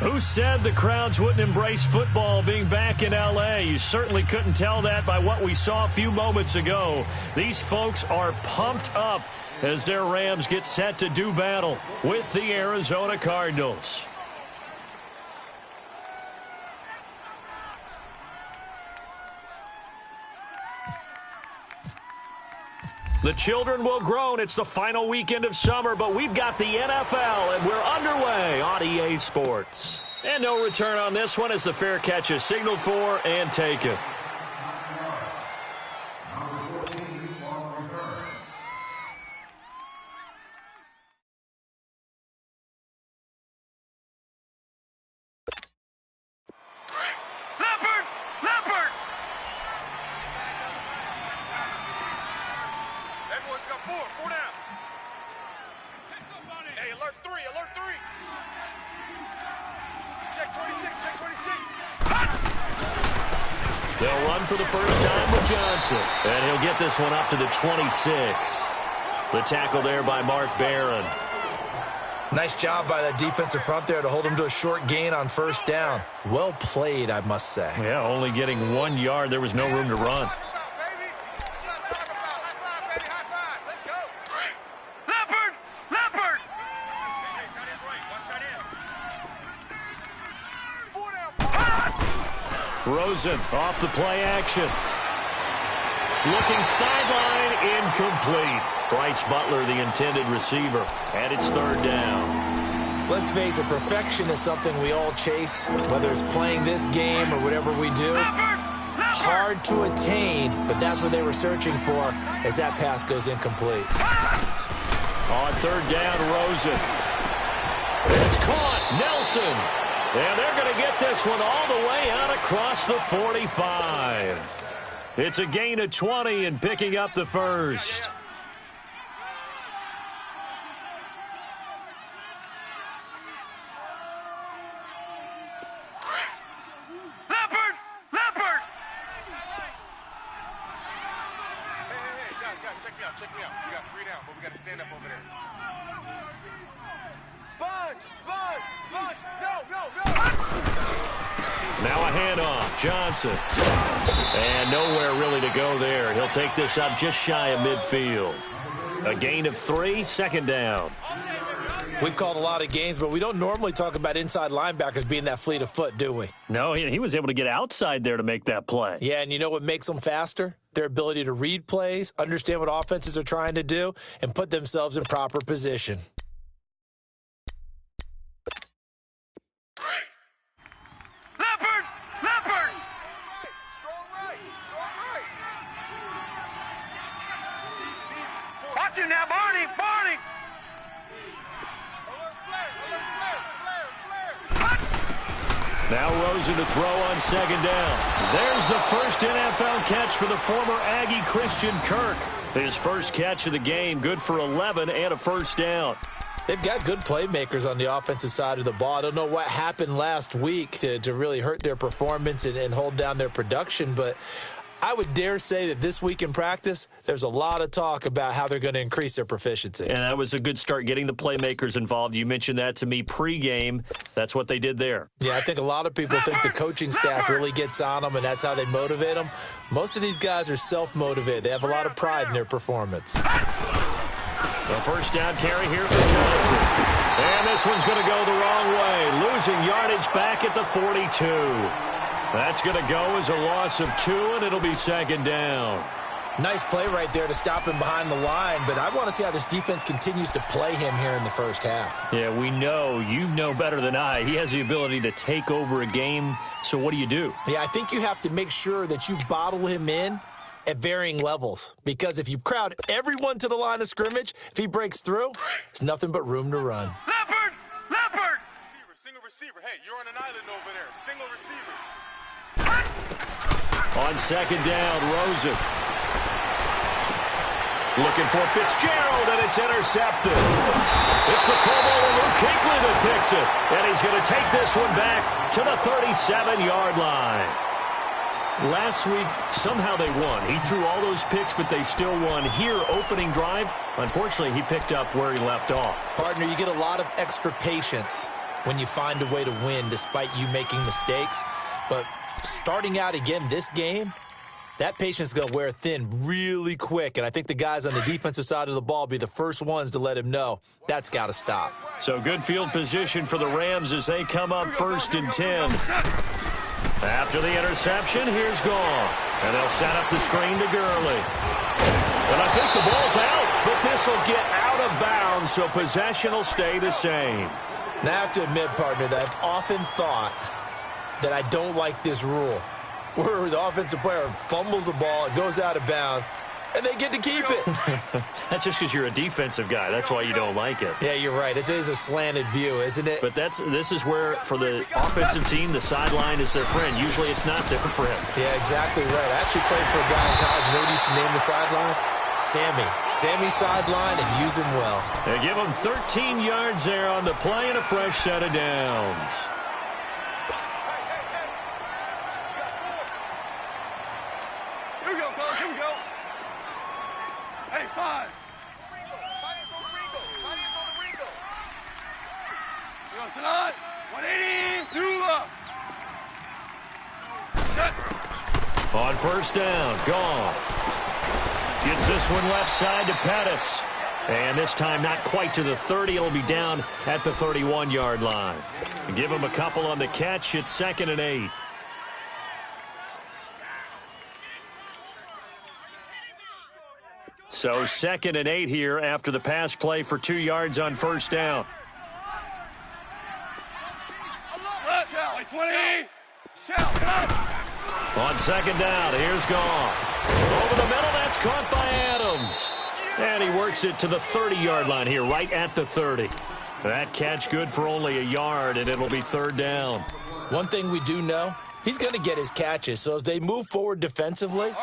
Who said the crowds wouldn't embrace football being back in L.A.? You certainly couldn't tell that by what we saw a few moments ago. These folks are pumped up as their Rams get set to do battle with the Arizona Cardinals. The children will groan. It's the final weekend of summer, but we've got the NFL, and we're underway on EA Sports. And no return on this one as the fair catch is signaled for and taken. They'll run for the first time with Johnson. And he'll get this one up to the 26. The tackle there by Mark Barron. Nice job by that defensive front there to hold him to a short gain on first down. Well played, I must say. Yeah, only getting 1 yard. There was no room to run. Rosen off the play action. Looking sideline, incomplete. Bryce Butler, the intended receiver, and it's third down. Let's face it, perfection is something we all chase, whether it's playing this game or whatever we do. Hard to attain, but that's what they were searching for as that pass goes incomplete. On third down, Rosen. It's caught. Nelson. And they're going to get this one all the way out across the 45. It's a gain of 20 and picking up the first. Leopard! Hey, guys, check me out. We got 3 down, but we got to stand up over there. Sponge! No! Now a handoff. Johnson. And nowhere really to go there. He'll take this up just shy of midfield. A gain of 3, second down. We've called a lot of games, but we don't normally talk about inside linebackers being that fleet of foot, do we? No, he was able to get outside there to make that play. Yeah, and you know what makes them faster? Their ability to read plays, understand what offenses are trying to do, and put themselves in proper position. Leopard! Strong right. Watch it now, Barney! Now Rosen to throw on second down. There's the first NFL catch for the former Aggie Christian Kirk. His first catch of the game, good for 11 and a first down. They've got good playmakers on the offensive side of the ball. I don't know what happened last week to really hurt their performance and hold down their production, but I would dare say that this week in practice, there's a lot of talk about how they're going to increase their proficiency. And that was a good start getting the playmakers involved. You mentioned that to me pregame. That's what they did there. Yeah, I think a lot of people think the coaching staff really gets on them, and that's how they motivate them. Most of these guys are self-motivated. They have a lot of pride in their performance. The first down carry here for Johnson. And this one's going to go the wrong way. Losing yardage back at the 42. That's going to go as a loss of 2, and it'll be second down. Nice play right there to stop him behind the line, but I want to see how this defense continues to play him here in the first half. Yeah, we know. You know better than I. He has the ability to take over a game, so what do? Yeah, I think you have to make sure that you bottle him in at varying levels, because if you crowd everyone to the line of scrimmage, if he breaks through, there's nothing but room to run. Leopard! Single receiver. Hey, you're on an island over there. Single receiver. On second down, Rosen. Looking for Fitzgerald, and it's intercepted. It's the Pro Bowler Luke Kuechly that picks it, and he's going to take this one back to the 37-yard line. Last week, somehow they won. He threw all those picks, but they still won. Here, opening drive, unfortunately, he picked up where he left off. Partner, you get a lot of extra patience when you find a way to win despite you making mistakes. But starting out again this game, that patience is going to wear thin really quick, and I think the guys on the defensive side of the ball will be the first ones to let him know that's got to stop. So good field position for the Rams as they come up 1st and 10. After the interception, here's Goff. And they'll set up the screen to Gurley. And I think the ball's out, but this will get out of bounds, so possession will stay the same. Now, I have to admit, partner, that I've often thought that I don't like this rule, where the offensive player fumbles the ball, it goes out of bounds, and they get to keep it. That's just because you're a defensive guy. That's why you don't like it. Yeah, you're right. It is a slanted view, isn't it? But this is where, for the offensive team, the sideline is their friend. Usually it's not their friend. Yeah, exactly right. I actually played for a guy in college. You know what he used to name the sideline? Sammy. Sammy sideline, and use him well. They give him 13 yards there on the play and a fresh set of downs. Here we go, coach. Here we go. Hey, 5. Yo, Salah. 180. 2 up. Set. On 1st down, Goff. Gets this one left side to Pettis. And this time not quite to the 30. It'll be down at the 31-yard line. Give him a couple on the catch. It's 2nd and 8. So 2nd and 8 here after the pass play for 2 yards on 1st down. Shout, 20. Shout. On 2nd down, here's Goff. Over the middle, that's caught by Adams. And he works it to the 30-yard line here, right at the 30. That catch good for only a yard, and it'll be 3rd down. One thing we do know, he's going to get his catches. So as they move forward defensively,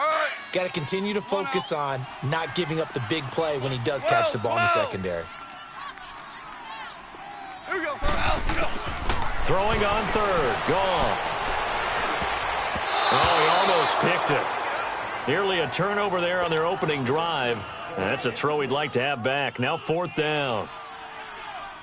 got to continue to focus on not giving up the big play when he does catch the ball in the secondary. Here we go, Al. Throwing on 3rd, Goff. Oh, he almost picked it. Nearly a turnover there on their opening drive. That's a throw he'd like to have back. Now 4th down.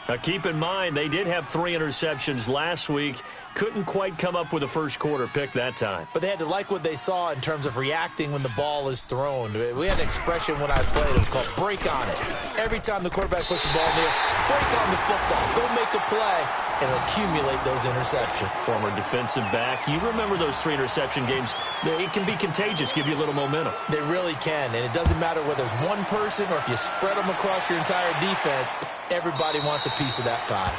Now keep in mind, they did have 3 interceptions last week. Couldn't quite come up with a first-quarter pick that time. But they had to like what they saw in terms of reacting when the ball is thrown. We had an expression when I played. It was called break on it. Every time the quarterback puts the ball in the air, break on the football. Go make a play and accumulate those interceptions. Former defensive back. You remember those 3 interception games. It can be contagious, give you a little momentum. They really can, and it doesn't matter whether it's one person or if you spread them across your entire defense. Everybody wants a piece of that pie.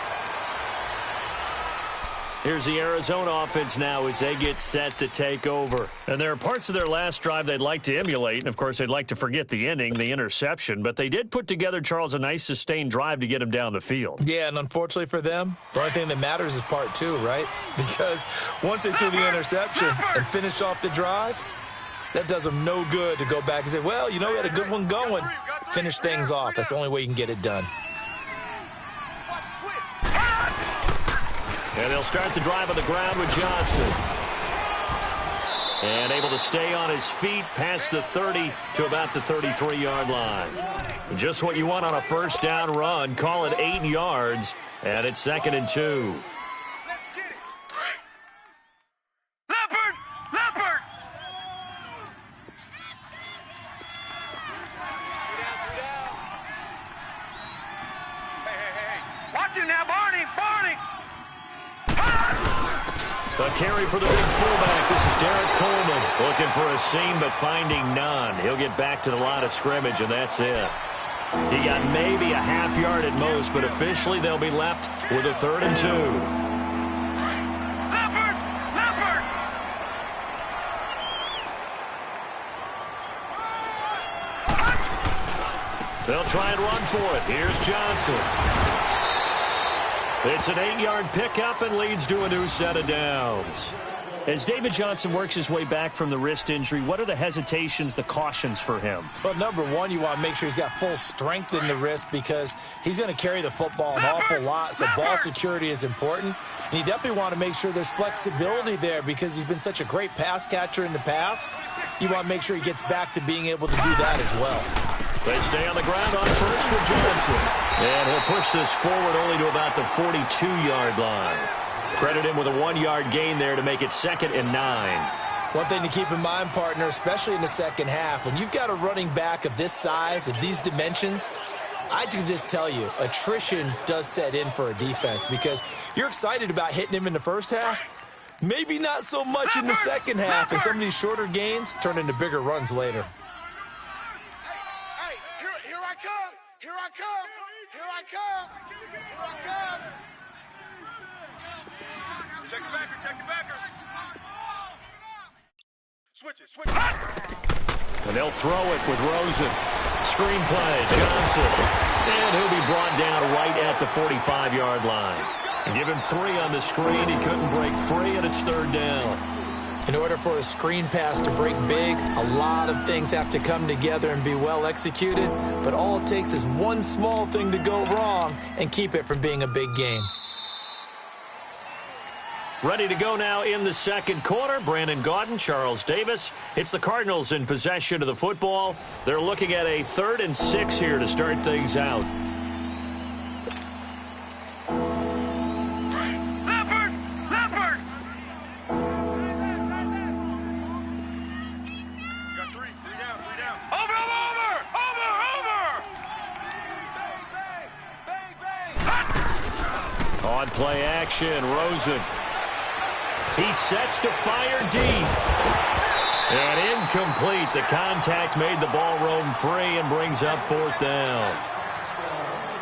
Here's the Arizona offense now as they get set to take over. And there are parts of their last drive they'd like to emulate. And, of course, they'd like to forget the ending, the interception. But they did put together, Charles, a nice sustained drive to get him down the field. Yeah, and unfortunately for them, the only thing that matters is part 2, right? Because once they threw the interception and finished off the drive, that does them no good to go back and say, well, you know, we had a good one going. Finish things off. That's the only way you can get it done. And they'll start the drive on the ground with Johnson. And able to stay on his feet past the 30 to about the 33-yard line. Just what you want on a 1st down run. Call it 8 yards, and it's 2nd and 2. Leopard! Hey. Watch him now, Barney! A carry for the big fullback. This is Derek Coleman looking for a seam but finding none. He'll get back to the line of scrimmage, and that's it. He got maybe a half yard at most, but officially they'll be left with a 3rd and 2. Leopard! They'll try and run for it. Here's Johnson. It's an 8-yard pickup and leads to a new set of downs. As David Johnson works his way back from the wrist injury, what are the hesitations, the cautions for him? Well, number one, you want to make sure he's got full strength in the wrist because he's going to carry the football an awful lot, so ball security is important. And you definitely want to make sure there's flexibility there because he's been such a great pass catcher in the past. You want to make sure he gets back to being able to do that as well. They stay on the ground on first for Johnson. And he'll push this forward only to about the 42-yard line. Credit him with a 1-yard gain there to make it 2nd and 9. One thing to keep in mind, partner, especially in the second half, when you've got a running back of this size, of these dimensions, I can just tell you, attrition does set in for a defense because you're excited about hitting him in the first half. Maybe not so much in the second half, and some of these shorter gains turn into bigger runs later. Hey, here I come. Here I come. Here I come. Here I come. Check the backer. Check the backer. Switch it. Switch it. And they'll throw it with Rosen. Screen play, Johnson. And he'll be brought down right at the 45-yard line. And give him 3 on the screen. He couldn't break free, and it's 3rd down. In order for a screen pass to break big, a lot of things have to come together and be well executed. But all it takes is one small thing to go wrong and keep it from being a big game. Ready to go now in the second quarter. Brandon Gaudin, Charles Davis. It's the Cardinals in possession of the football. They're looking at a 3rd and 6 here to start things out. Leopard! Got 3. 3 down. 3 down. Over! Bang! On play action, Rosen. He sets to fire deep. And incomplete. The contact made the ball roam free and brings up 4th down.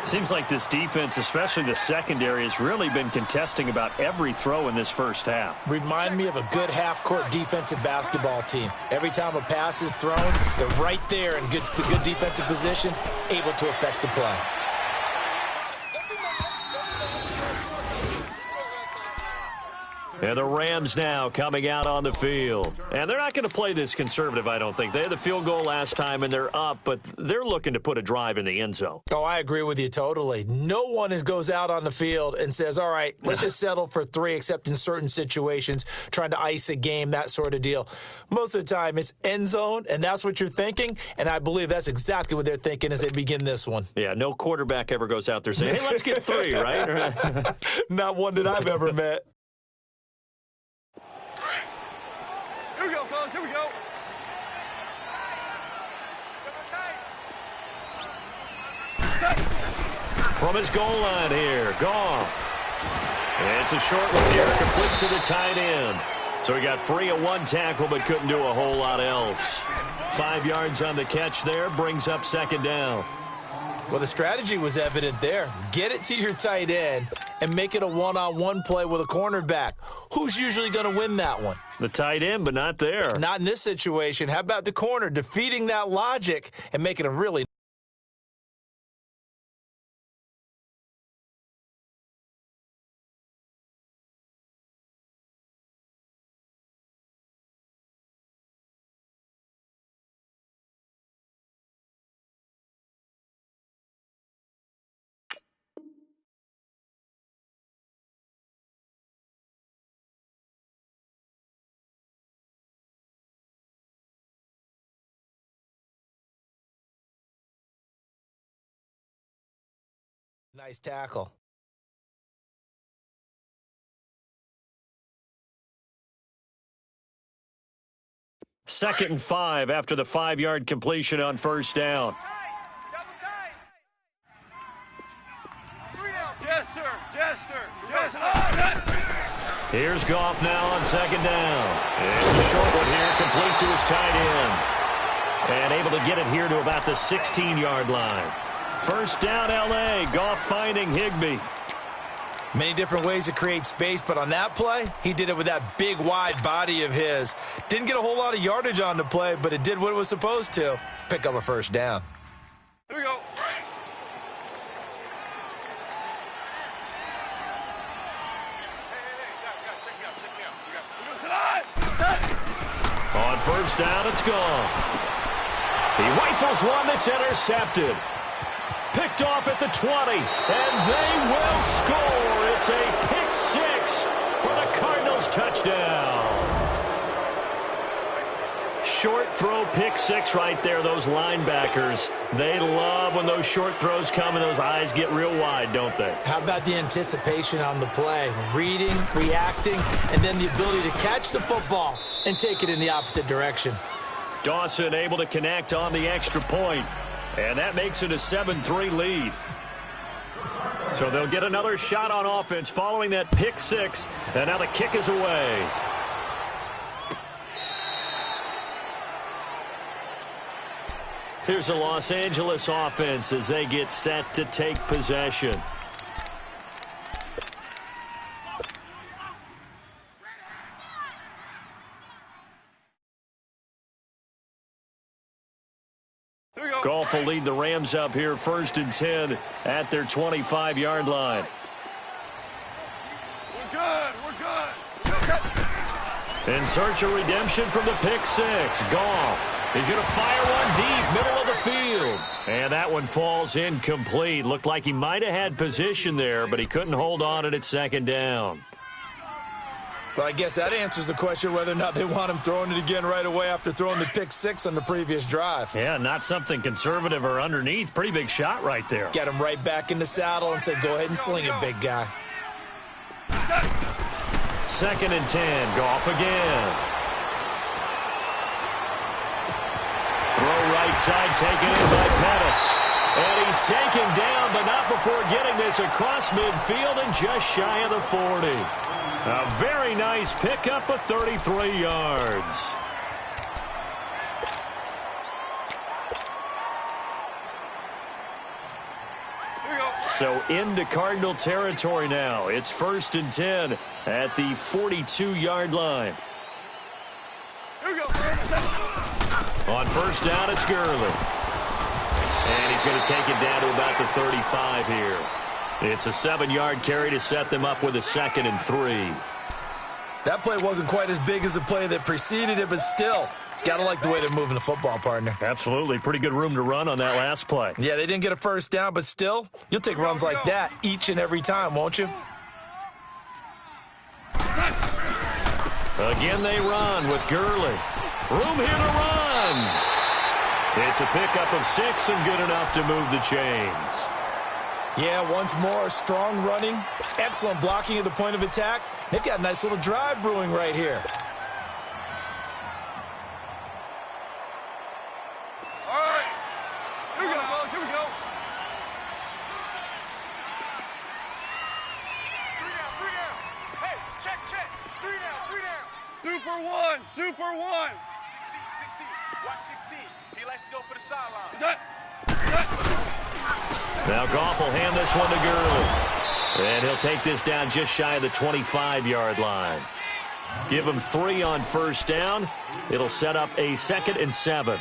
Seems like this defense, especially the secondary, has really been contesting about every throw in this first half. Remind me of a good half-court defensive basketball team. Every time a pass is thrown, they're right there in good defensive position, able to affect the play. And the Rams now coming out on the field. And they're not going to play this conservative, I don't think. They had the field goal last time, and they're up, but they're looking to put a drive in the end zone. Oh, I agree with you totally. No one goes out on the field and says, all right, let's just settle for 3, except in certain situations, trying to ice a game, that sort of deal. Most of the time, it's end zone, and that's what you're thinking, and I believe that's exactly what they're thinking as they begin this one. Yeah, no quarterback ever goes out there saying, hey, let's get 3, right? Not one that I've ever met. Here we go, fellas. Here we go. From his goal line here, Goff. It's a short one here, complete to the tight end. So he got free of 1 tackle, but couldn't do a whole lot else. 5 yards on the catch there, brings up 2nd down. Well, the strategy was evident there. Get it to your tight end and make it a one-on-one play with a cornerback. Who's usually going to win that one? The tight end, but not there. Not in this situation. How about the corner defeating that logic and making a really nice tackle? Second and 5 after the 5-yard completion on first down. Here's Goff now on second down. It's a short one here, complete to his tight end. And able to get it here to about the 16-yard line. First down, L.A. Goff finding Higbee. Many different ways to create space, but on that play, he did it with that big, wide body of his. Didn't get a whole lot of yardage on the play, but it did what it was supposed to. Pick up a first down. Here we go. On first down, it's gone. He rifles one that's intercepted. Picked off at the 20, and they will score. It's a pick six for the Cardinals touchdown. short throw pick six right there, those linebackers. They love when those short throws come and those eyes get real wide, don't they? How about the anticipation on the play? Reading, reacting, and then the ability to catch the football and take it in the opposite direction. Dawson able to connect on the extra point, and that makes it a 7-3 lead. So they'll get another shot on offense following that pick six, and now the kick is away. Here's the Los Angeles offense as they get set to take possession. Goff will lead the Rams up here 1st and 10 at their 25-yard line. We're good. In search of redemption from the pick six. Goff. He's going to fire one deep, middle of the field. And that one falls incomplete. Looked like he might have had position there, but he couldn't hold on it at 2nd down. Well, I guess that answers the question whether or not they want him throwing it again right away after throwing the pick six on the previous drive. Yeah, not something conservative or underneath. Pretty big shot right there. Get him right back in the saddle and say, go ahead and sling it, big guy. 2nd and 10. Goff again. Throw right side taken in by Pettis. And he's taken down, but not before getting this across midfield and just shy of the 40. A very nice pickup of 33 yards. So into Cardinal territory now. It's 1st and 10 at the 42-yard line. On 1st down, it's Gurley. And he's going to take it down to about the 35 here. It's a 7-yard carry to set them up with a 2nd and 3. That play wasn't quite as big as the play that preceded it, but still, got to like the way they're moving the football, partner. Absolutely. Pretty good room to run on that last play. Yeah, they didn't get a 1st down, but still, you'll take runs like that each and every time, won't you? Again, they run with Gurley. Room here to run. It's a pickup of 6 and good enough to move the chains. Yeah, once more, strong running, excellent blocking at the point of attack. They've got a nice little drive brewing right here. All right. Here we go, boys. Here we go. 3 down. Hey, check. 3 down. Super one. 16. Watch 16. He likes to go for the sideline. Set. Now Goff will hand this one to Gurley. And he'll take this down just shy of the 25-yard line. Give him 3 on 1st down. It'll set up a 2nd and 7.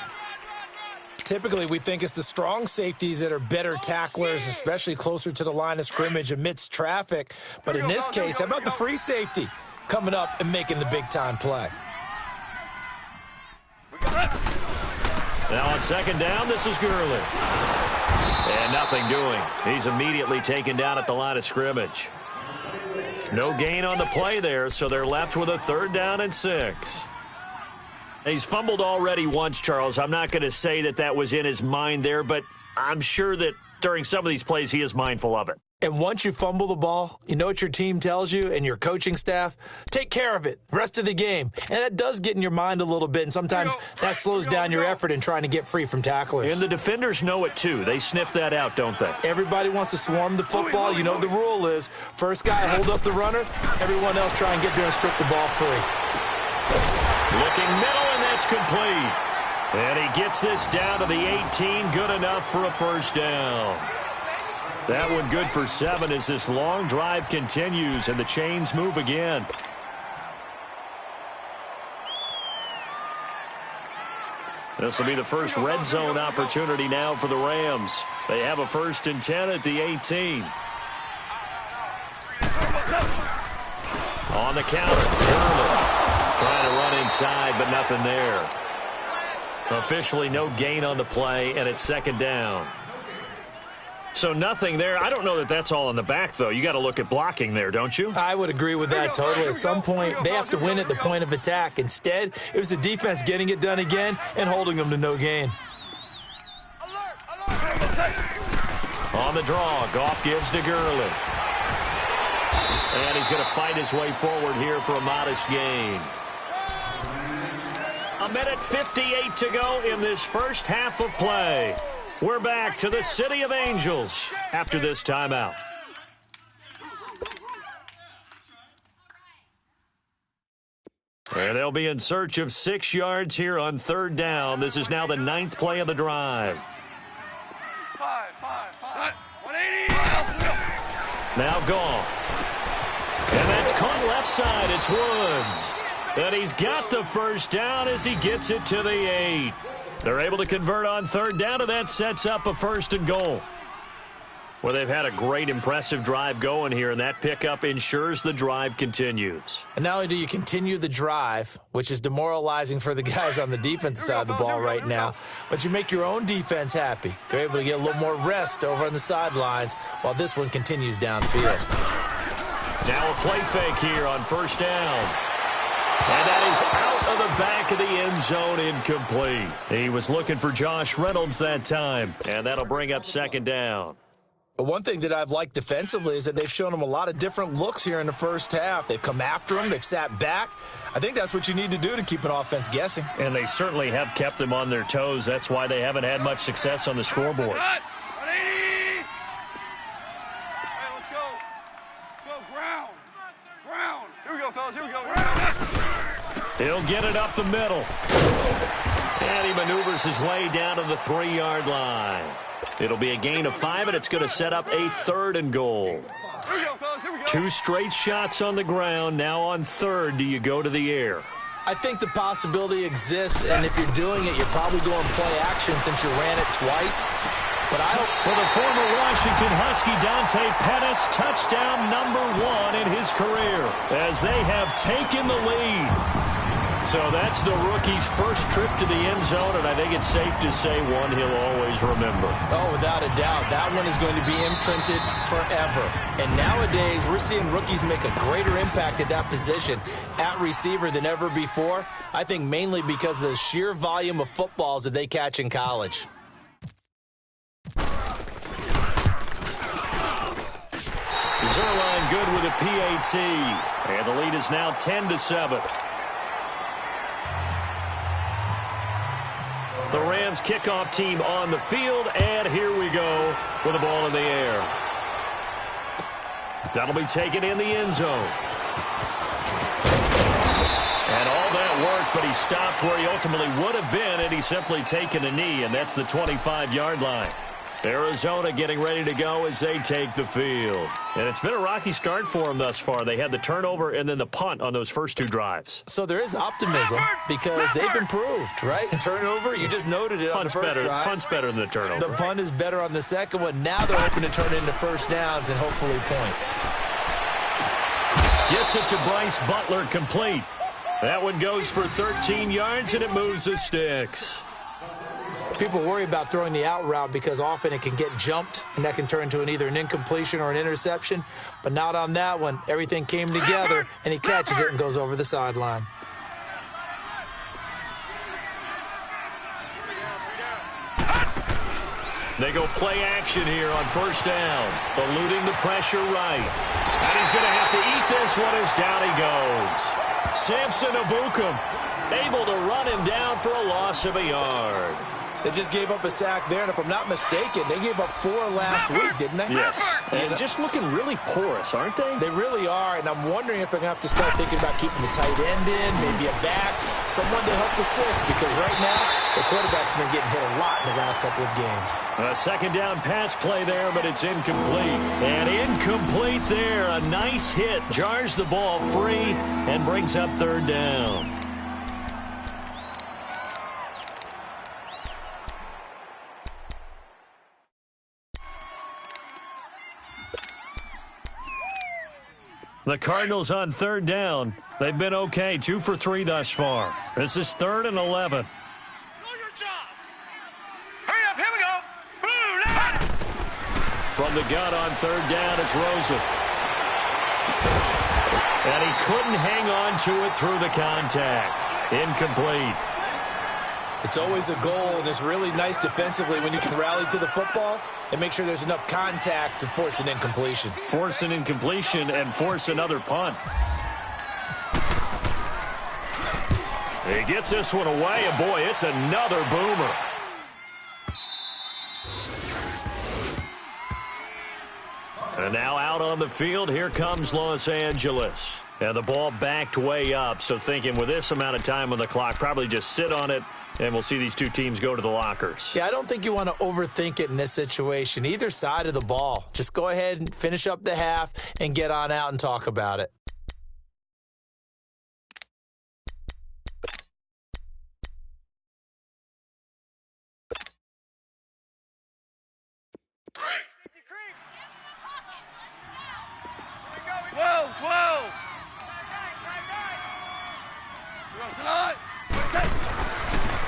Typically, we think it's the strong safeties that are better tacklers, especially closer to the line of scrimmage amidst traffic. But in this case, how about the free safety coming up and making the big-time play? Now on 2nd down, this is Gurley. And nothing doing. He's immediately taken down at the line of scrimmage. No gain on the play there, so they're left with a 3rd down and 6. He's fumbled already once, Charles. I'm not going to say that was in his mind there, but I'm sure that during some of these plays he is mindful of it. And once you fumble the ball, you know what your team tells you and your coaching staff? Take care of it the rest of the game. And that does get in your mind a little bit, and sometimes that slows down your effort in trying to get free from tacklers. And the defenders know it, too. They sniff that out, don't they? Everybody wants to swarm the football. You know the rule is first guy hold up the runner, everyone else try and get there and strip the ball free. Looking middle, and that's complete. And he gets this down to the 18, good enough for a 1st down. That one good for 7 as this long drive continues and the chains move again. This will be the first red zone opportunity now for the Rams. They have a 1st and 10 at the 18. On the counter, Gurley trying to run inside, but nothing there. Officially no gain on the play, and it's 2nd down. So nothing there. I don't know that that's all in the back, though. You got to look at blocking there, don't you? I would agree with that totally. At some point, they have to win at the point of attack. Instead, it was the defense getting it done again and holding them to no gain. On the draw, Goff gives to Gurley. And he's going to fight his way forward here for a modest gain. 1:58 to go in this first half of play. We're back to the City of Angels after this timeout. And they'll be in search of 6 yards here on third down. This is now the 9th play of the drive. 180. Now Goff. And that's caught left side. It's Woods. And he's got the first down as he gets it to the 8. They're able to convert on third down, and that sets up a 1st and goal. Well, they've had a great, impressive drive going here, and that pickup ensures the drive continues. And not only do you continue the drive, which is demoralizing for the guys on the defensive side of the ball right now, but you make your own defense happy. They're able to get a little more rest over on the sidelines while this one continues downfield. Now a play fake here on first down. And that is out of the back of the end zone, incomplete. He was looking for Josh Reynolds that time, and that'll bring up 2nd down. But one thing that I've liked defensively is that they've shown him a lot of different looks here in the first half. They've come after him. They've sat back. I think that's what you need to do to keep an offense guessing. And they certainly have kept them on their toes. That's why they haven't had much success on the scoreboard. 180. Hey, let's go. Let's go. Ground. Here we go, fellas. Here we go. He'll get it up the middle. And he maneuvers his way down to the 3-yard line. It'll be a gain of 5, and it's going to set up a 3rd and goal. Here we go, fellas. Here we go. 2 straight shots on the ground. Now on 3rd, do you go to the air? I think the possibility exists, and if you're doing it, you're probably going play action since you ran it twice. But I hope for the former Washington Husky Dante Pettis, touchdown number 1 in his career as they have taken the lead. So that's the rookie's first trip to the end zone, and I think it's safe to say one he'll always remember. Oh, without a doubt. That one is going to be imprinted forever. And nowadays, we're seeing rookies make a greater impact at that position at receiver than ever before. I think mainly because of the sheer volume of footballs that they catch in college. Zerline good with a PAT. And the lead is now 10-7. The Rams kickoff team on the field, and here we go with the ball in the air. That'll be taken in the end zone. And all that work, but he stopped where he ultimately would have been, and he's simply taken a knee, and that's the 25-yard line. Arizona getting ready to go as they take the field. And it's been a rocky start for them thus far. They had the turnover and then the punt on those first 2 drives. So there is optimism because they've improved, right? Turnover, you just noted it on the first drive. Punt's better than the turnover. The punt is better on the second one. Now they're hoping to turn it into first downs and hopefully points. Gets it to Bryce Butler, complete. That one goes for 13 yards, and it moves the sticks. People worry about throwing the out route because often it can get jumped, and that can turn into either an incompletion or an interception. But not on that one. Everything came together, and he catches it and goes over the sideline. They go play action here on first down, eluding the pressure right. And he's going to have to eat this one as down he goes. Samson Ebukam able to run him down for a loss of a yard. They just gave up a sack there, and if I'm not mistaken, they gave up 4 last week, didn't they? Yes. And just looking really porous, aren't they? They really are, and I'm wondering if they're going to have to start thinking about keeping the tight end in, maybe a back, someone to help assist, because right now, the quarterback's been getting hit a lot in the last couple of games. A second down pass play there, but it's incomplete. And incomplete there. A nice hit. Jars the ball free and brings up third down. The Cardinals on third down. They've been okay, 2 for 3 thus far. This is 3rd and 11. Hurry up, here we go. From the gun on third down, it's Rosen. And he couldn't hang on to it through the contact. Incomplete. It's always a goal, and it's really nice defensively when you can rally to the football and make sure there's enough contact to force an incompletion. Force an incompletion and force another punt. He gets this one away, and boy, it's another boomer. And now out on the field, here comes Los Angeles. And the ball backed way up, so thinking with this amount of time on the clock, probably just sit on it, and we'll see these two teams go to the lockers. Yeah, I don't think you want to overthink it in this situation. Either side of the ball. Just go ahead and finish up the half and get on out and talk about it.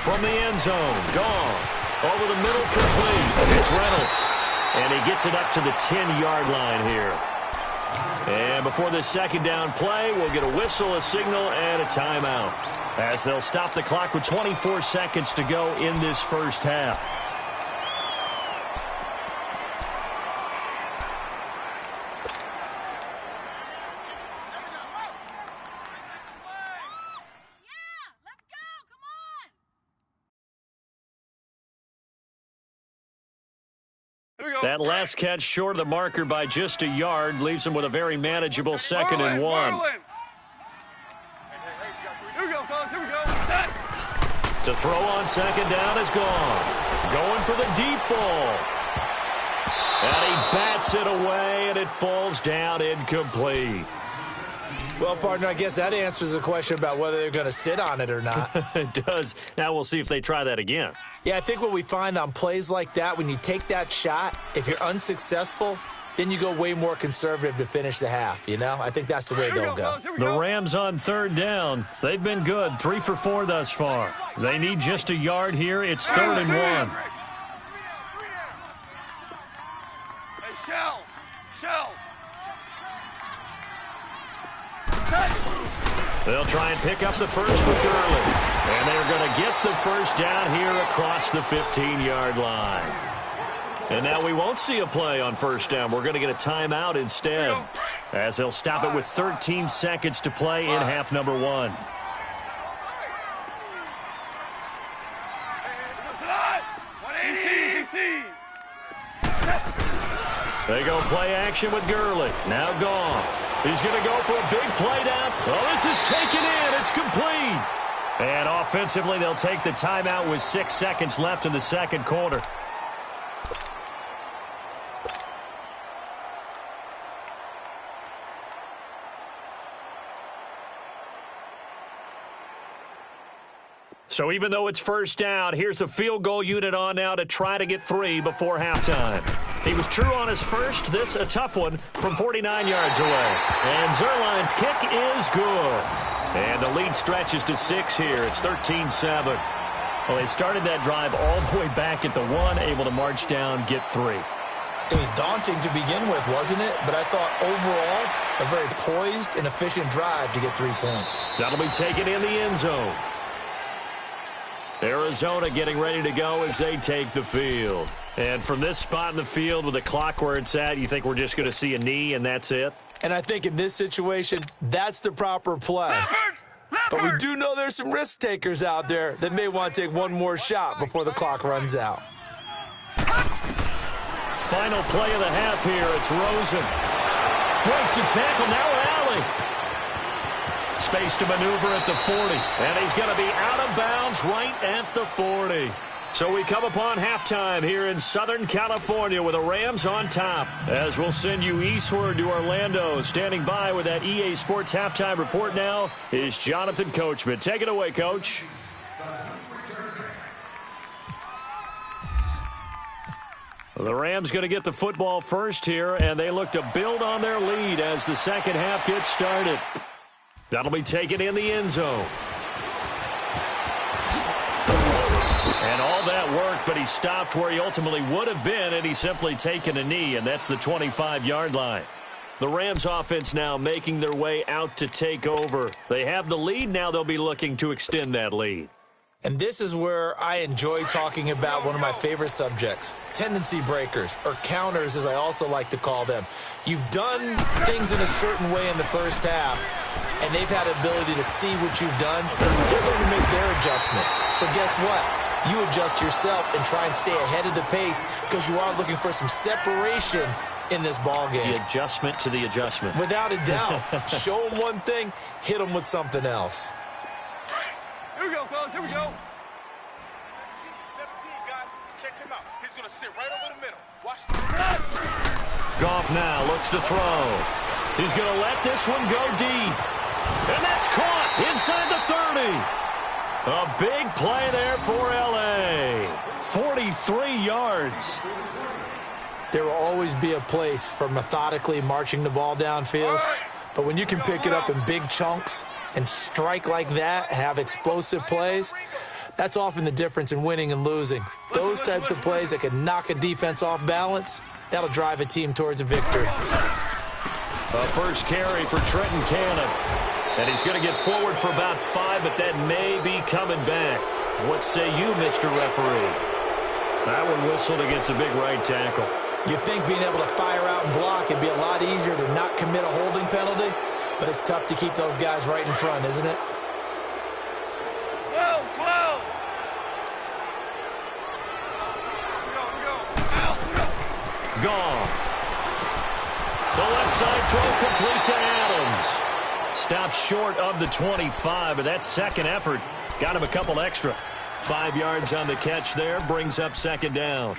From the end zone, Goff. Over the middle, complete. It's Reynolds. And he gets it up to the 10-yard line here. And before this second down play, we'll get a whistle, a signal, and a timeout, as they'll stop the clock with 24 seconds to go in this first half. That last catch short of the marker by just a yard leaves him with a very manageable 2nd and 1. Here we go, fellas. Here we go. To throw on second down is gone. Going for the deep ball. And he bats it away, and it falls down incomplete. Well, partner, I guess that answers the question about whether they're going to sit on it or not. It does. Now we'll see if they try that again. Yeah, I think what we find on plays like that, when you take that shot, if you're unsuccessful, then you go way more conservative to finish the half, you know? I think that's the way they'll go. The Rams on third down. They've been good, 3 for 4 thus far. They need just a yard here. It's 3rd and 1. Hey, Shell. They'll try and pick up the first with Gurley. And they're going to get the first down here across the 15-yard line. And now we won't see a play on first down. We're going to get a timeout instead, as they'll stop it with 13 seconds to play in half number 1. They go play action with Gurley. Now Goff. He's going to go for a big play down. Oh, this is taken in. It's complete. And offensively, they'll take the timeout with 6 seconds left in the second quarter. So even though it's first down, here's the field goal unit on now to try to get 3 before halftime. He was true on his first. This a tough one from 49 yards away. And Zerline's kick is good. And the lead stretches to 6 here. It's 13-7. Well, they started that drive all the way back at the 1, able to march down, get 3. It was daunting to begin with, wasn't it? But I thought overall, a very poised and efficient drive to get 3 points. That'll be taken in the end zone. Arizona getting ready to go as they take the field. And from this spot in the field with the clock where it's at, you think we're just going to see a knee and that's it? And I think in this situation, that's the proper play. But we do know there's some risk takers out there that may want to take one more shot before the clock runs out. Final play of the half here. It's Rosen. Breaks the tackle. Now Alley. Space to maneuver at the 40. And he's going to be out of bounds right at the 40. So we come upon halftime here in Southern California with the Rams on top. As we'll send you eastward to Orlando. Standing by with that EA Sports halftime report now is Jonathan Coachman. Take it away, Coach. The Rams going to get the football first here, and they look to build on their lead as the second half gets started. That'll be taken in the end zone. And all that work, but he stopped where he ultimately would have been, and he's simply taken a knee, and that's the 25-yard line. The Rams offense now making their way out to take over. They have the lead. Now they'll be looking to extend that lead. And this is where I enjoy talking about one of my favorite subjects, tendency breakers, or counters as I also like to call them. You've done things in a certain way in the first half, and they've had the ability to see what you've done. They're going to make their adjustments. So guess what? You adjust yourself and try and stay ahead of the pace because you are looking for some separation in this ball game. The adjustment to the adjustment. Without a doubt. Show them one thing, hit them with something else. Here we go, fellas. Here we go. 17, guys. Check him out. He's going to sit right over the middle. Watch this. Goff now looks to throw. He's going to let this one go deep. And that's caught inside the 30. A big play there for L.A. 43 yards. There will always be a place for methodically marching the ball downfield. But when you can pick it up in big chunks and strike like that, have explosive plays, that's often the difference in winning and losing. Those types of plays that can knock a defense off balance, that'll drive a team towards a victory. A first carry for Trenton Cannon. And he's going to get forward for about 5, but that may be coming back. What say you, Mr. Referee? That one whistled against a big right tackle. You'd think being able to fire out and block, it'd be a lot easier to not commit a holding penalty, but it's tough to keep those guys right in front, isn't it? 12. Here we go. Goff. The left side throw complete to Adams. Stops short of the 25, but that second effort got him a couple extra. 5 yards on the catch there, brings up second down.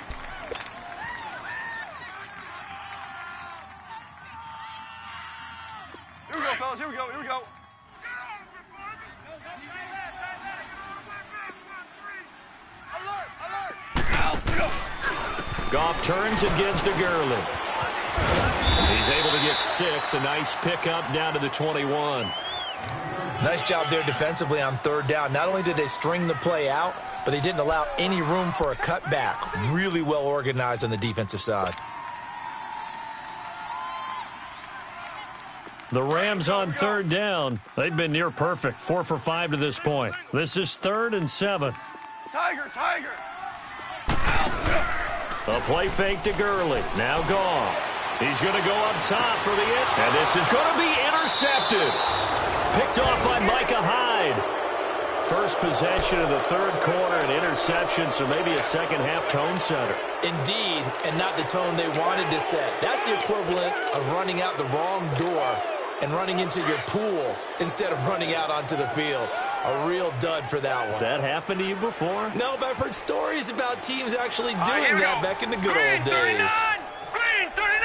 Here we go, fellas. Here we go. Here we go. Goff turns and gives to Gurley. He's able to get 6. A nice pickup down to the 21. Nice job there defensively on third down. Not only did they string the play out, but they didn't allow any room for a cutback. Really well organized on the defensive side. The Rams on third down. They've been near perfect. 4 for 5 to this point. This is 3rd and 7. Tiger. A play fake to Gurley. Now Goff. He's going to go up top for the end. And this is going to be intercepted. Picked off by Micah Hyde. First possession of the third quarter, an interception, so maybe a second-half tone setter. Indeed, and not the tone they wanted to set. That's the equivalent of running out the wrong door and running into your pool instead of running out onto the field. A real dud for that one. Has that happened to you before? No, but I've heard stories about teams actually doing that back in the good old days. Green 39.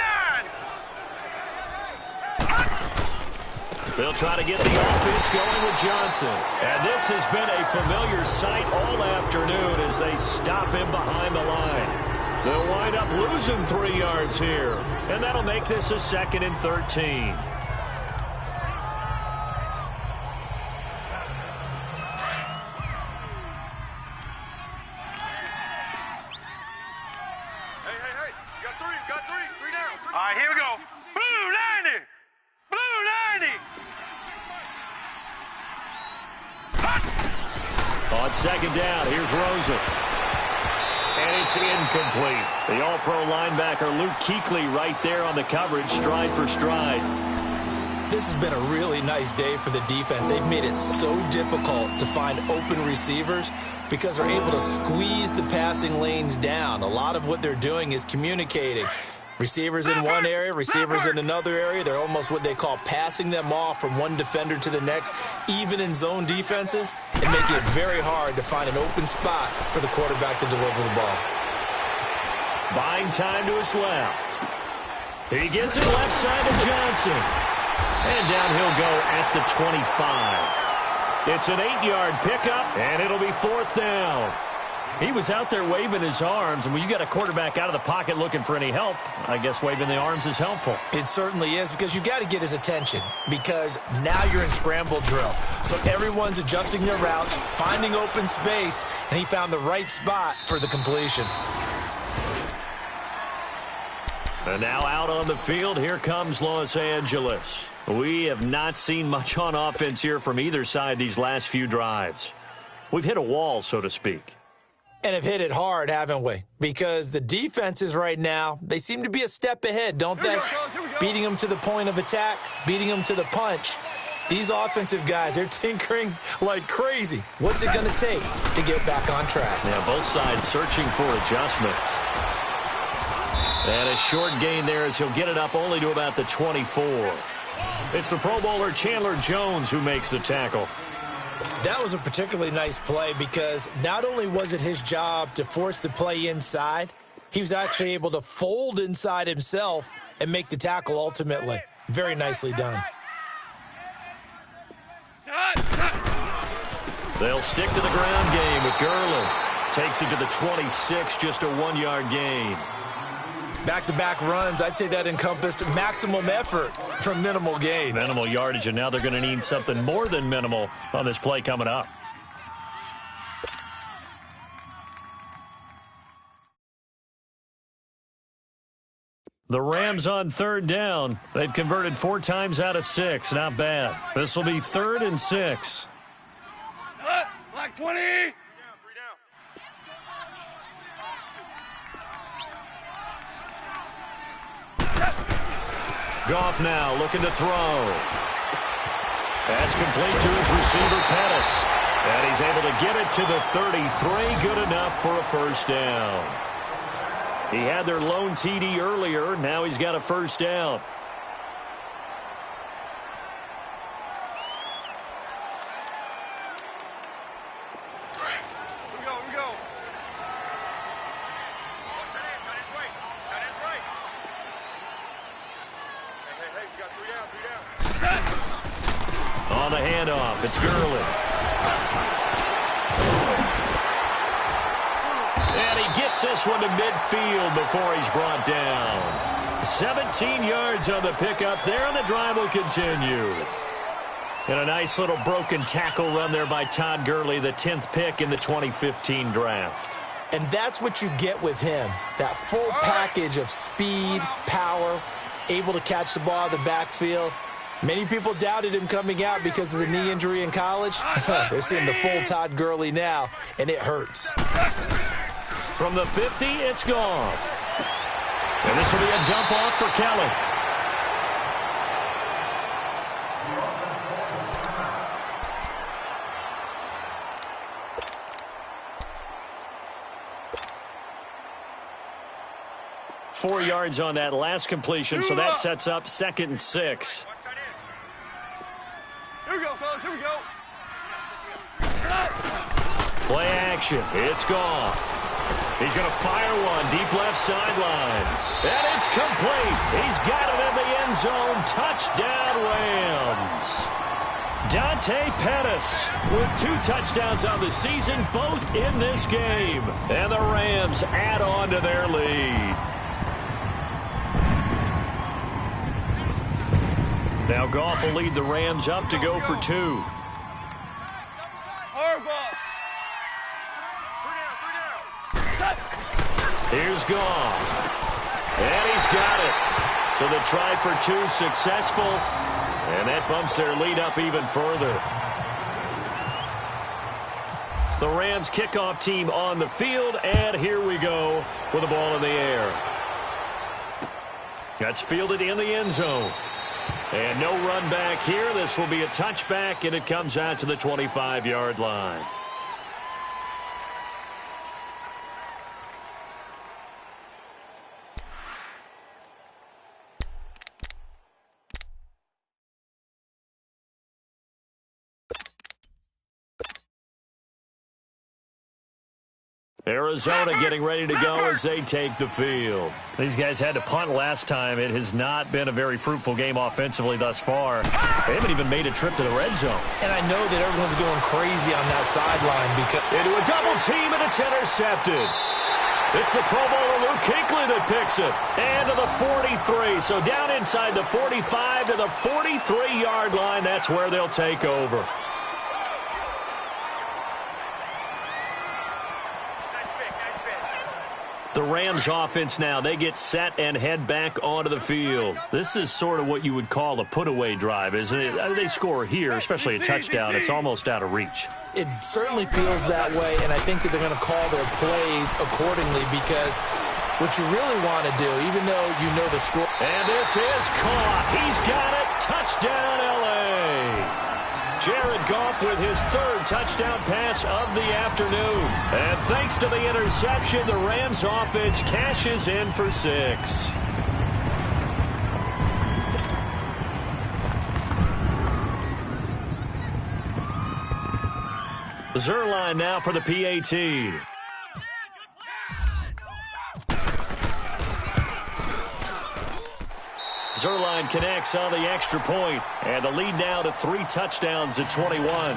They'll try to get the offense going with Johnson. And this has been a familiar sight all afternoon as they stop him behind the line. They'll wind up losing 3 yards here. And that'll make this a 2nd and 13. Hey. You got three. 3 down. All right, here we go. Blue 90. On second down, here's Rosen. And it's incomplete. The all-pro linebacker Luke Kuechly right there on the coverage, stride for stride. This has been a really nice day for the defense. They've made it so difficult to find open receivers because they're able to squeeze the passing lanes down. A lot of what they're doing is communicating. Receivers in one area, receivers in another area. They're almost what they call passing them off from one defender to the next, even in zone defenses, and making it very hard to find an open spot for the quarterback to deliver the ball. Buying time to his left. He gets it left side to Johnson. And down he'll go at the 25. It's an 8-yard pickup, and it'll be 4th down. He was out there waving his arms, and when you got a quarterback out of the pocket looking for any help, I guess waving the arms is helpful. It certainly is, because you've got to get his attention, because now you're in scramble drill. So everyone's adjusting their routes, finding open space, and he found the right spot for the completion. And now out on the field, here comes Los Angeles. We have not seen much on offense here from either side these last few drives. We've hit a wall, so to speak. And have hit it hard, haven't we? Because the defenses right now, they seem to be a step ahead, don't they? Beating them to the point of attack, beating them to the punch. These offensive guys, they're tinkering like crazy. What's it going to take to get back on track? Yeah, both sides searching for adjustments. And a short gain there as he'll get it up only to about the 24. It's the Pro Bowler Chandler Jones who makes the tackle. That was a particularly nice play because not only was it his job to force the play inside, he was actually able to fold inside himself and make the tackle ultimately. Very nicely done. They'll stick to the ground game with Gurley. Takes it to the 26, just a 1-yard gain. Back-to-back runs, I'd say that encompassed maximum effort from minimal gain. Minimal yardage, and now they're going to need something more than minimal on this play coming up. The Rams on third down. They've converted 4 times out of 6. Not bad. This will be 3rd and 6. Black 20. Goff now looking to throw. That's complete to his receiver, Pettis. And he's able to get it to the 33. Good enough for a first down. He had their lone TD earlier. Now he's got a first down. Here we go, here we go. Hey, you got 3 down. On the handoff, it's Gurley. And he gets this one to midfield before he's brought down. 17 yards on the pickup there, and the drive will continue. And a nice little broken tackle run there by Todd Gurley, the 10th pick in the 2015 draft. And that's what you get with him, that full package of speed, power, able to catch the ball out of the backfield. Many people doubted him coming out because of the knee injury in college. They're seeing the full Todd Gurley now, and it hurts. From the 50, it's gone. And this will be a dump off for Kelly. Four yards on that last completion, so that sets up 2nd and 6. Here we go, fellas, here we go. Play action. It's gone. He's going to fire one deep left sideline. And it's complete. He's got it in the end zone. Touchdown, Rams. Dante Pettis with 2 touchdowns on the season, both in this game. And the Rams add on to their lead. Now Goff will lead the Rams up to go for 2. Here's Goff. And he's got it. So the try for 2 successful. And that bumps their lead up even further. The Rams kickoff team on the field. And here we go with the ball in the air. That's fielded in the end zone. And no run back here. This will be a touchback, and it comes out to the 25-yard line. Arizona getting ready to go as they take the field. These guys had to punt last time. It has not been a very fruitful game offensively thus far. They haven't even made a trip to the red zone. And I know that everyone's going crazy on that sideline because into a double team, and it's intercepted. It's the Pro Bowler Luke Kuechly that picks it. And to the 43. So down inside the 45 to the 43-yard line. That's where they'll take over. The Rams offense now, they get set and head back onto the field. This is sort of what you would call a put-away drive, isn't it? They score here, especially a touchdown. It's almost out of reach. It certainly feels that way, and I think that they're going to call their plays accordingly because what you really want to do, even though you know the score. And this is caught. He's got it. Touchdown, L.A. Jared Goff with his third touchdown pass of the afternoon. And thanks to the interception, the Rams offense cashes in for 6. Zerline now for the PAT. Zerline connects on the extra point, and the lead now to 3 touchdowns at 21.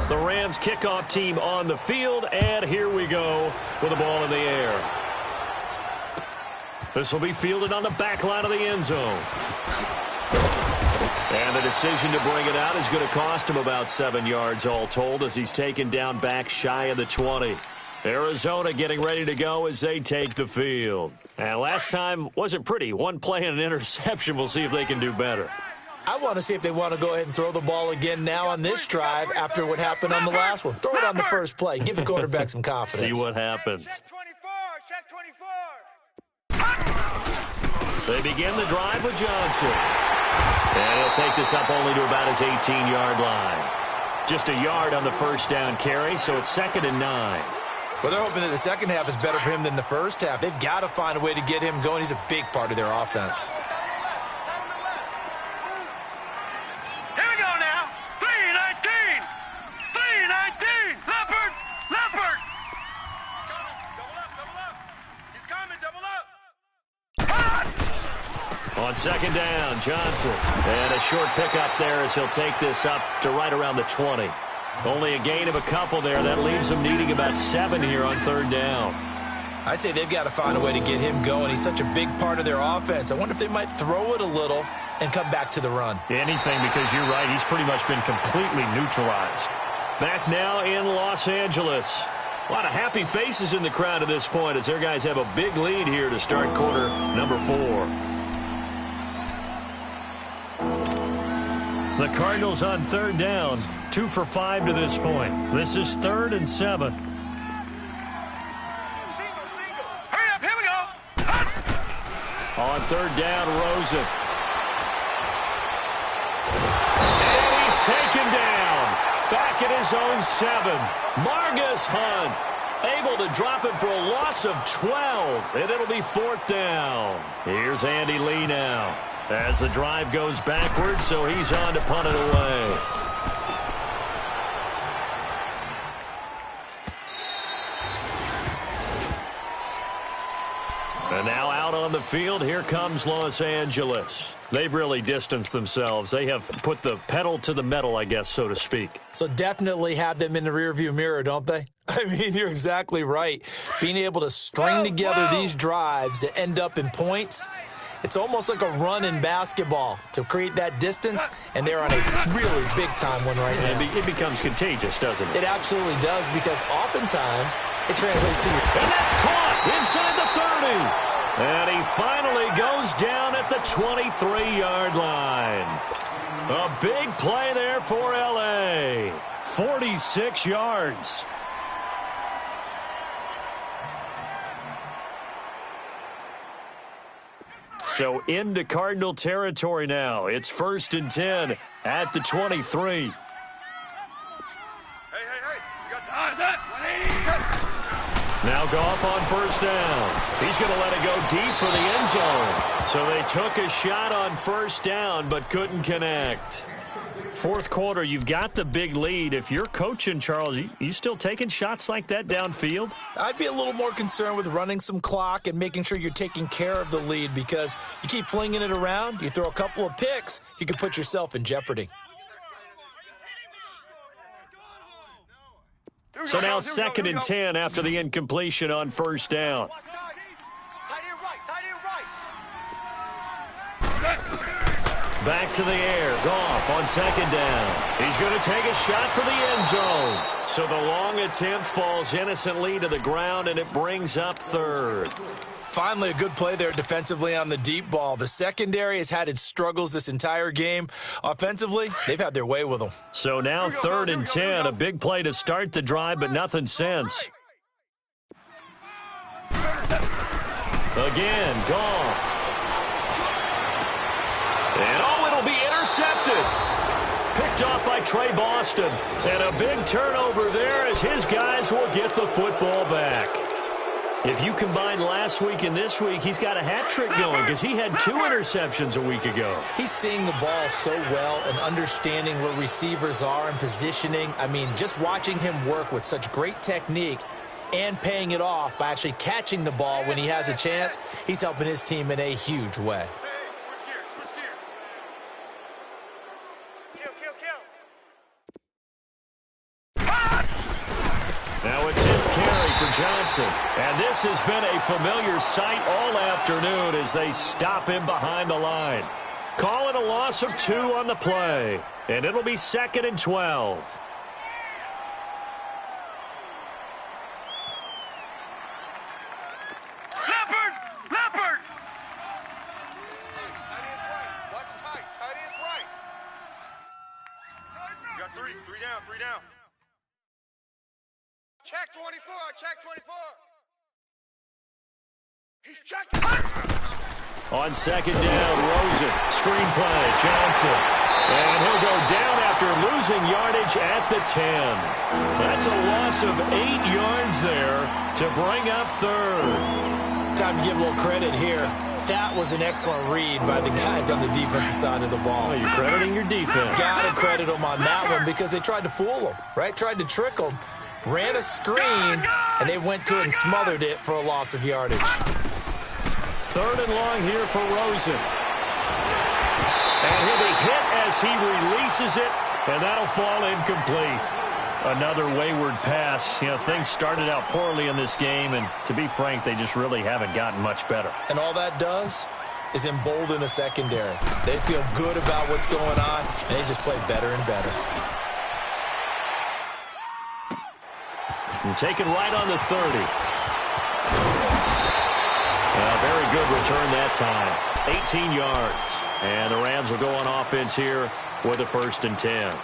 The Rams kickoff team on the field, and here we go with the ball in the air. This will be fielded on the back line of the end zone. And the decision to bring it out is going to cost him about 7 yards all told as he's taken down back shy of the 20. Arizona getting ready to go as they take the field. And last time wasn't pretty. One play and an interception. We'll see if they can do better. I want to see if they want to go ahead and throw the ball again now on this drive after what happened on the last one. Throw it on the first play. Give the quarterback some confidence. See what happens. Check 24. Check 24. They begin the drive with Johnson. And he'll take this up only to about his 18-yard line. Just a yard on the first down carry, so it's 2nd and 9. Well, they're hoping that the second half is better for him than the first half. They've got to find a way to get him going. He's a big part of their offense. Here we go now. 3-19. 3-19. Leopard. Leopard. Double up. He's coming, double up. On 2nd down, Johnson. And a short pickup there as he'll take this up to right around the 20. Only a gain of a couple there. That leaves them needing about 7 here on 3rd down. I'd say they've got to find a way to get him going. He's such a big part of their offense. I wonder if they might throw it a little and come back to the run. Anything, because you're right. He's pretty much been completely neutralized. Back now in Los Angeles. A lot of happy faces in the crowd at this point as their guys have a big lead here to start quarter number 4. The Cardinals on 3rd down, 2 for 5 to this point. This is 3rd and 7. Single. Hurry up. Here we go. On 3rd down, Rosen. And he's taken down. Back at his own 7. Margus Hunt able to drop it for a loss of 12. And it'll be 4th down. Here's Andy Lee now. As the drive goes backwards, so he's on to punt it away. And now out on the field, here comes Los Angeles. They've really distanced themselves. They have put the pedal to the metal, I guess, so to speak. So definitely have them in the rearview mirror, don't they? I mean, you're exactly right. Being able to string together these drives that end up in points, it's almost like a run in basketball to create that distance, and they're on a really big-time one right now. It becomes contagious, doesn't it? It absolutely does, because oftentimes it translates to... And that's caught inside the 30. And he finally goes down at the 23-yard line. A big play there for L.A. 46 yards. So into Cardinal territory now. It's 1st and 10 at the 23. Hey. You got that? Now Goff on 1st down. He's going to let it go deep for the end zone. So they took a shot on 1st down but couldn't connect. Fourth quarter, you've got the big lead. If you're coaching, Charles, you still taking shots like that downfield? I'd be a little more concerned with running some clock and making sure you're taking care of the lead, because you keep flinging it around, you throw a couple of picks, you can put yourself in jeopardy. So now 2nd and 10 after the incompletion on first down. Back to the air. Goff on 2nd down. He's going to take a shot for the end zone. So the long attempt falls innocently to the ground, and it brings up 3rd. Finally, a good play there defensively on the deep ball. The secondary has had its struggles this entire game. Offensively, they've had their way with them. So now 3rd and 10. A big play to start the drive, but nothing since. Again, Goff. And it'll be intercepted. Picked off by Trey Boston. And a big turnover there as his guys will get the football back. If you combine last week and this week, he's got a hat trick going because he had 2 interceptions a week ago. He's seeing the ball so well and understanding where receivers are and positioning. I mean, just watching him work with such great technique and paying it off by actually catching the ball when he has a chance, he's helping his team in a huge way. Now a tip carry for Johnson. And this has been a familiar sight all afternoon as they stop him behind the line. Call it a loss of 2 on the play. And it'll be 2nd and 12. Leopard! Watch tight. Tight is right. You got 3. 3 down. 3 down. Check 24. Check 24. He's checking. On 2nd down, Rosen. Screen play, Johnson. And he'll go down after losing yardage at the 10. That's a loss of 8 yards there to bring up 3rd. Time to give a little credit here. That was an excellent read by the guys on the defensive side of the ball. Well, you're crediting your defense. Got to credit them on that one because they tried to fool him, right? Tried to trick him. Ran a screen, and they went to it and smothered it for a loss of yardage. 3rd and long here for Rosen. And he'll be hit as he releases it, and that'll fall incomplete. Another wayward pass. You know, things started out poorly in this game, and to be frank, they just really haven't gotten much better. And all that does is embolden a secondary. They feel good about what's going on, and they just play better and better. And taken right on the 30. Very good return that time. 18 yards. And the Rams will go on offense here with a 1st and 10.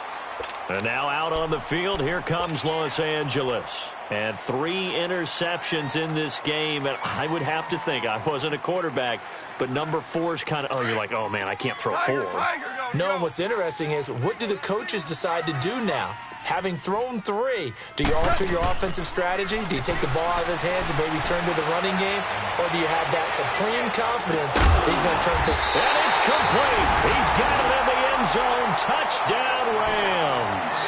And now out on the field, here comes Los Angeles. And 3 interceptions in this game. And I would have to think, I wasn't a quarterback, but number 4 is kind of, oh, you're like, oh, man, I can't throw 4. No, and what's interesting is, what do the coaches decide to do now? Having thrown 3, do you alter your offensive strategy? Do you take the ball out of his hands and maybe turn to the running game? Or do you have that supreme confidence that he's going to turn to... And it's complete. He's got it in the end zone. Touchdown, Rams.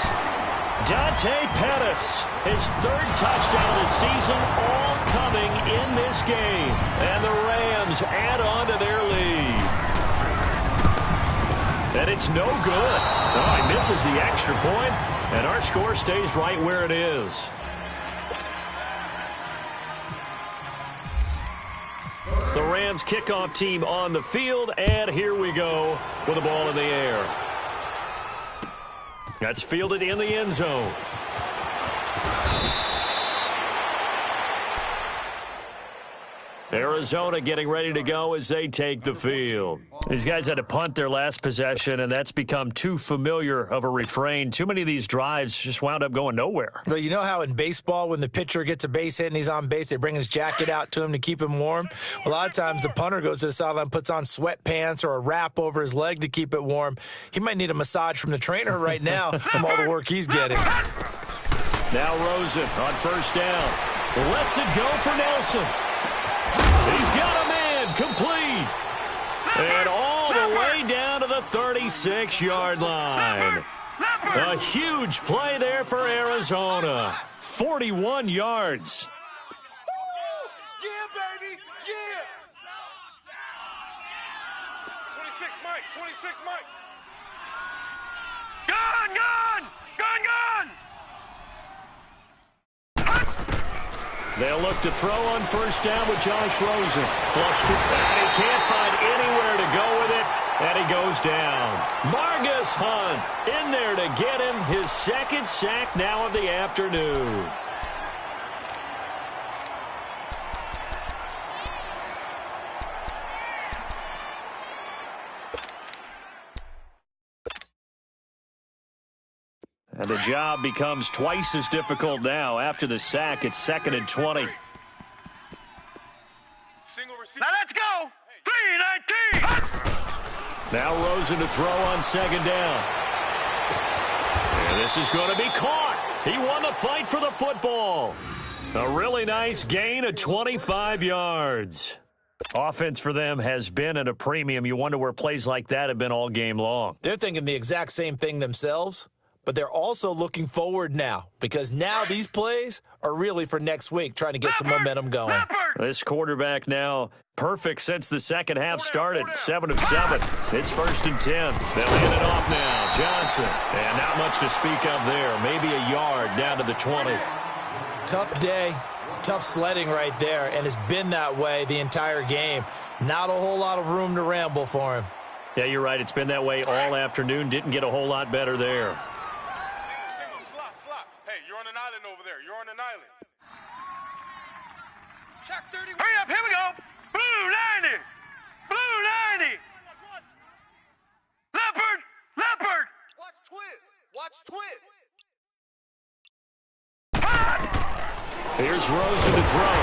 Dante Pettis, his 3rd touchdown of the season, all coming in this game. And the Rams add on to their lead. And it's no good. Oh, he misses the extra point, and our score stays right where it is. The Rams kickoff team on the field, and here we go with the ball in the air. That's fielded in the end zone. Arizona getting ready to go as they take the field. These guys had to punt their last possession, and that's become too familiar of a refrain. Too many of these drives just wound up going nowhere. Well, you know how in baseball, when the pitcher gets a base hit and he's on base, they bring his jacket out to him to keep him warm? A lot of times the punter goes to the sideline, puts on sweatpants or a wrap over his leg to keep it warm. He might need a massage from the trainer right now from all the work he's getting. Now Rosen on 1st down. Lets it go for Nelson. He's got a man complete. And all the way down to the the 36-yard line. A huge play there for Arizona. 41 yards. Yeah, baby. Yeah. 26 Mike. 26 Mike. Gun, gun! Gun, gun! They'll look to throw on first down with Josh Rosen. Flushed it, and he can't find anywhere to go with it, and he goes down. Margus Hunt in there to get him his second sack now of the afternoon. And the job becomes twice as difficult now. After the sack, it's 2nd and 20. Single receiver. Now let's go! 3-19! Now Rosen to throw on 2nd down. And this is going to be caught. He won the fight for the football. A really nice gain of 25 yards. Offense for them has been at a premium. You wonder where plays like that have been all game long. They're thinking the exact same thing themselves, but they're also looking forward now because now these plays are really for next week, trying to get some momentum going. This quarterback now perfect since the second half started. 7 of 7. It's 1st and 10. They'll hand it off now. Johnson. And not much to speak of there. Maybe a yard down to the 20. Tough day, tough sledding right there, and it's been that way the entire game. Not a whole lot of room to ramble for him. Yeah, you're right. It's been that way all afternoon. Didn't get a whole lot better there. Single, slot. Hey, you're on an island over there. You're on an island. Check 30. Hurry up, here we go! Blue 90! Blue 90! Leopard! Leopard! Watch twist. Watch twist. Here's Rosen to throw.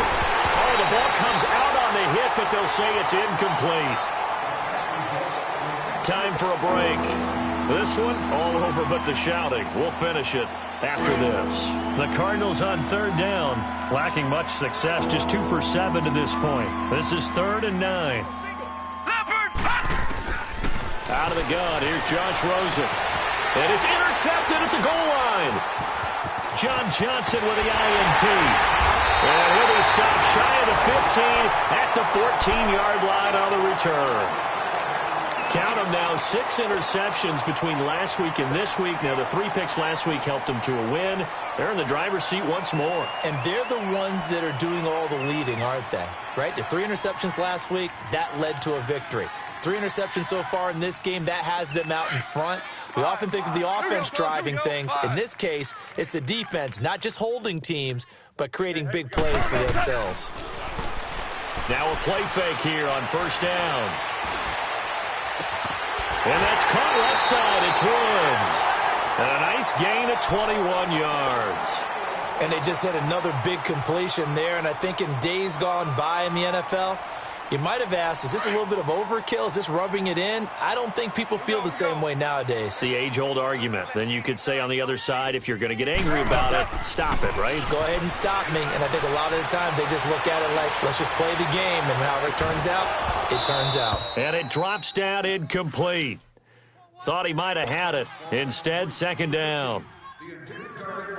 Oh, the ball comes out on the hit, but they'll say it's incomplete. Time for a break. This one, all over but the shouting. We'll finish it after this. The Cardinals on 3rd down, lacking much success, just 2 for 7 to this point. This is 3rd and 9. Leopard! Out of the gun, here's Josh Rosen. And it's intercepted at the goal line. John Johnson with the INT. And he'll be stopped shy of the 15 at the 14-yard line on the return. Count them now, 6 interceptions between last week and this week. Now, the 3 picks last week helped them to a win. They're in the driver's seat once more. And they're the ones that are doing all the leading, aren't they? Right? The 3 interceptions last week, that led to a victory. 3 interceptions so far in this game, that has them out in front. We often think of the offense driving things. In this case, it's the defense, not just holding teams, but creating big plays for themselves. Now a play fake here on first down. And that's caught left side. It's Woods. And a nice gain of 21 yards. And they just hit another big completion there. And I think in days gone by in the NFL, you might have asked, is this a little bit of overkill? Is this rubbing it in? I don't think people feel the same way nowadays. It's the age-old argument. Then you could say on the other side, if you're going to get angry about it, stop it, right? Go ahead and stop me. And I think a lot of the times they just look at it like, let's just play the game. And however it turns out, it turns out. And it drops down incomplete. Thought he might have had it. Instead, 2nd down.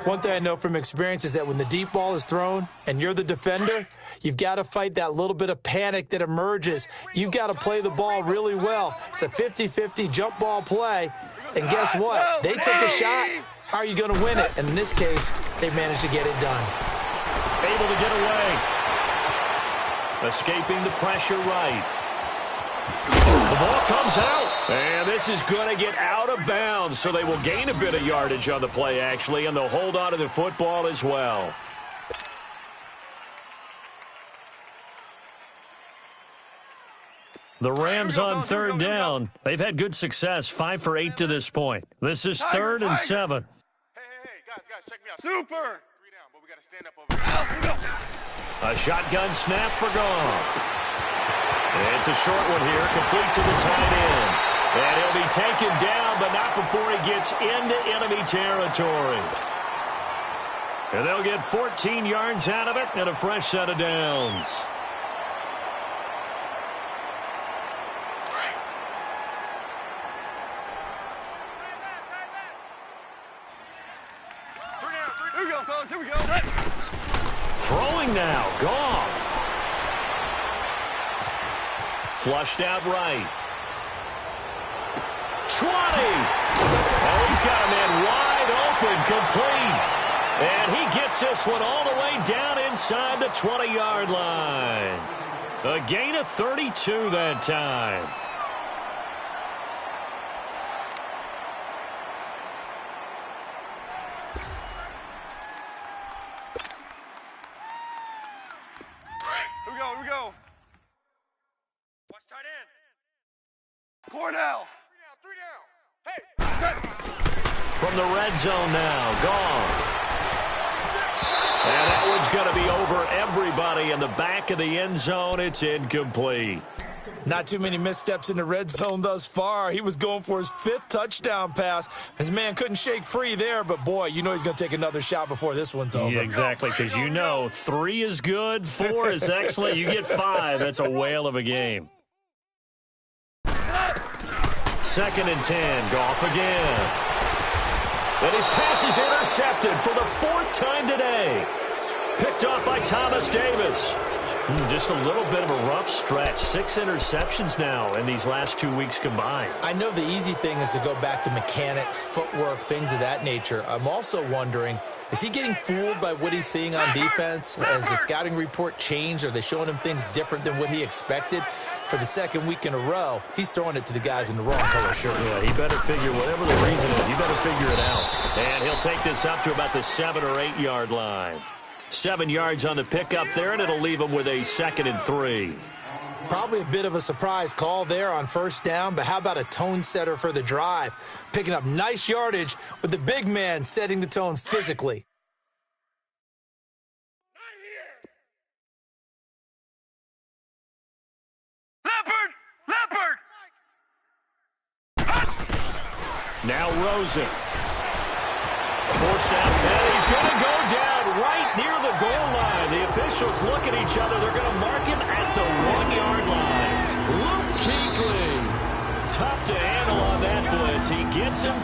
One thing I know from experience is that when the deep ball is thrown and you're the defender, you've got to fight that little bit of panic that emerges. You've got to play the ball really well. It's a 50-50 jump ball play. And guess what? They took a shot. How are you going to win it? And in this case, they managed to get it done. Able to get away. Escaping the pressure right. The ball comes out. And this is going to get out of bounds, so they will gain a bit of yardage on the play, actually, and they'll hold on to the football as well. The Rams on 3rd down. They've had good success, 5 for 8 to this point. This is 3rd and 7. Hey, guys, check me out. Super! 3 down, but we got to stand up over here. A shotgun snap for Goff. It's a short one here, complete to the tight end. And he'll be taken down, but not before he gets into enemy territory. And they'll get 14 yards out of it and a fresh set of downs. we go, fellas. Here we go. Throwing now. Goff. Flushed out right. 20. Oh, he's got a man wide open, complete. And he gets this one all the way down inside the 20-yard line. A gain of 32 that time. Here we go. Watch tight end. Cornell. 3 down. Hey. From the red zone now, Goff. And that one's going to be over everybody in the back of the end zone. It's incomplete. Not too many missteps in the red zone thus far. He was going for his 5th touchdown pass. His man couldn't shake free there, but boy, you know he's going to take another shot before this one's over. Yeah, exactly, because you know 3 is good, 4 is excellent. You get 5, that's a whale of a game. 2nd and 10, Goff again. And his pass is intercepted for the 4th time today. Picked off by Thomas Davis. Just a little bit of a rough stretch. 6 interceptions now in these last 2 weeks combined. I know the easy thing is to go back to mechanics, footwork, things of that nature. I'm also wondering, is he getting fooled by what he's seeing on defense? Has the scouting report changed? Are they showing him things different than what he expected? For the 2nd week in a row, he's throwing it to the guys in the wrong color shirts. Yeah, he better figure, whatever the reason is, he better figure it out. And he'll take this up to about the 7 or 8 yard line. 7 yards on the pickup there, and it'll leave him with a 2nd and 3. Probably a bit of a surprise call there on 1st down, but how about a tone setter for the drive? Picking up nice yardage with the big man setting the tone physically. Leopard! Now Rosen. Forced out, and he's going to go down right near the goal line. The officials look at each other. They're going to mark him at the 1-yard line. Luke Kuechly. Tough to handle on that blitz. He gets him.